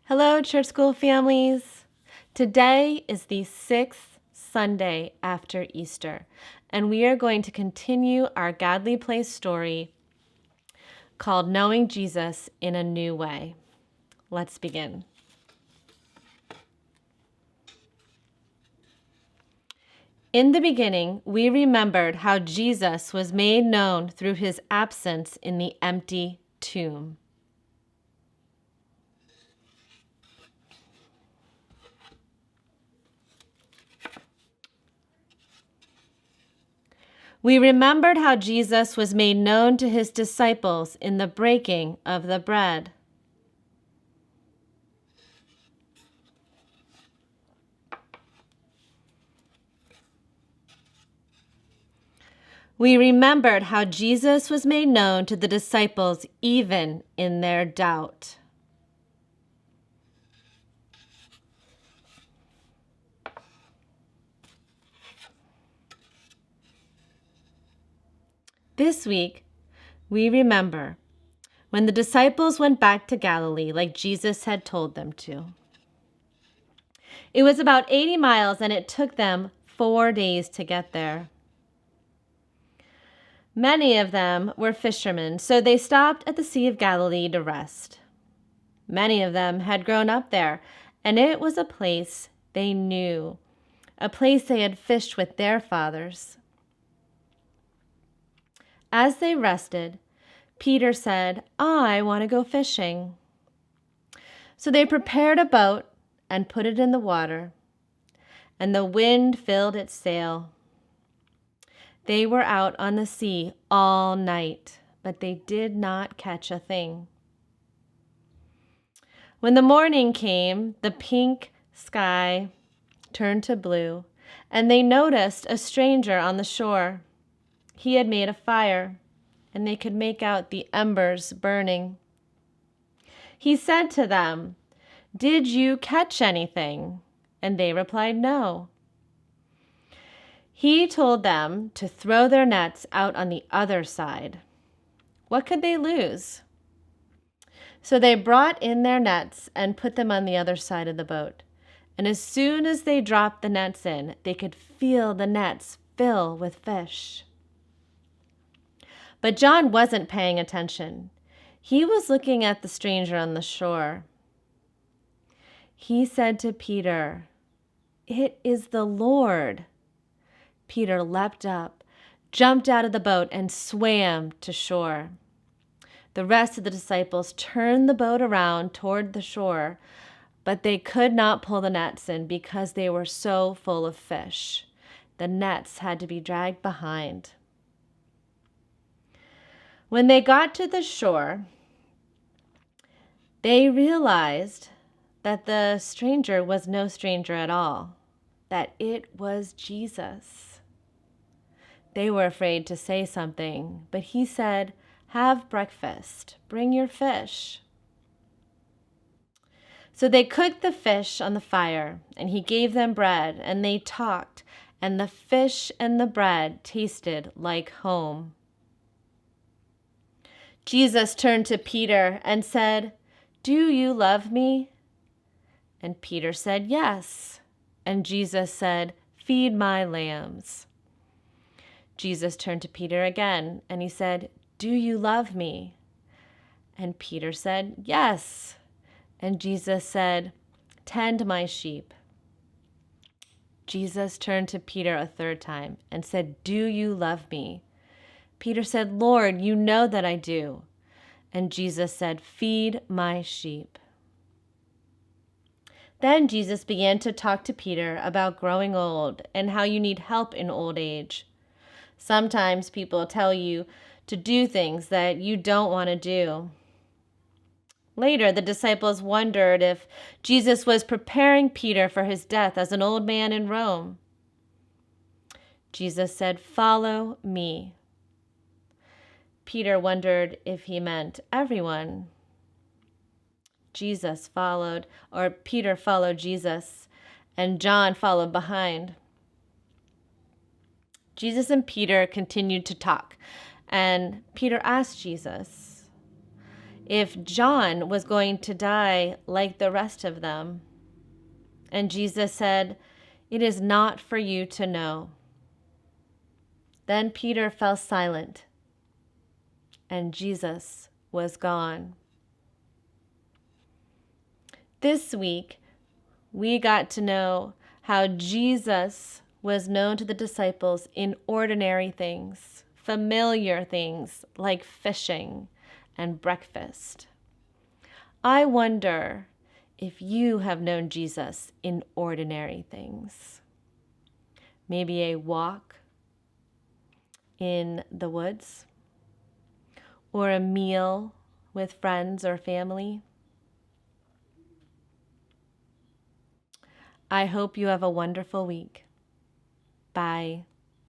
Hello, Church School families. Today is the sixth Sunday after Easter, and we are going to continue our Godly Place story called Knowing Jesus in a New Way. Let's begin. In the beginning, we remembered how Jesus was made known through his absence in the empty tomb. We remembered how Jesus was made known to his disciples in the breaking of the bread. We remembered how Jesus was made known to the disciples even in their doubt. This week, we remember when the disciples went back to Galilee like Jesus had told them to. It was about 80 miles and it took them 4 days to get there. Many of them were fishermen, so they stopped at the Sea of Galilee to rest. Many of them had grown up there, and it was a place they knew, a place they had fished with their fathers. As they rested, Peter said, "I want to go fishing." So they prepared a boat and put it in the water, and the wind filled its sail. They were out on the sea all night, but they did not catch a thing. When the morning came, the pink sky turned to blue, and they noticed a stranger on the shore. He had made a fire, and they could make out the embers burning. He said to them, "Did you catch anything?" And they replied, "No." He told them to throw their nets out on the other side. What could they lose? So they brought in their nets and put them on the other side of the boat. And as soon as they dropped the nets in, they could feel the nets fill with fish. But John wasn't paying attention. He was looking at the stranger on the shore. He said to Peter, "It is the Lord." Peter leapt up, jumped out of the boat, and swam to shore. The rest of the disciples turned the boat around toward the shore, but they could not pull the nets in because they were so full of fish. The nets had to be dragged behind. When they got to the shore, they realized that the stranger was no stranger at all, that it was Jesus. They were afraid to say something, but he said, "Have breakfast. Bring your fish." So they cooked the fish on the fire, and he gave them bread, and they talked, and the fish and the bread tasted like home. Jesus turned to Peter and said, "Do you love me?" And Peter said, "Yes." And Jesus said, "Feed my lambs." Jesus turned to Peter again, and he said, "Do you love me?" And Peter said, "Yes." And Jesus said, "Tend my sheep." Jesus turned to Peter a third time and said, "Do you love me?" Peter said, "Lord, you know that I do." And Jesus said, "Feed my sheep." Then Jesus began to talk to Peter about growing old and how you need help in old age. Sometimes people tell you to do things that you don't want to do. Later, the disciples wondered if Jesus was preparing Peter for his death as an old man in Rome. Jesus said, "Follow me." Peter wondered if he meant everyone. Peter followed Jesus, and John followed behind. Jesus and Peter continued to talk, and Peter asked Jesus, if John was going to die like the rest of them. And Jesus said, "It is not for you to know." Then Peter fell silent, and Jesus was gone. This week, we got to know how Jesus was known to the disciples in ordinary things, familiar things like fishing and breakfast. I wonder if you have known Jesus in ordinary things. Maybe a walk in the woods, or a meal with friends or family. I hope you have a wonderful week. Bye.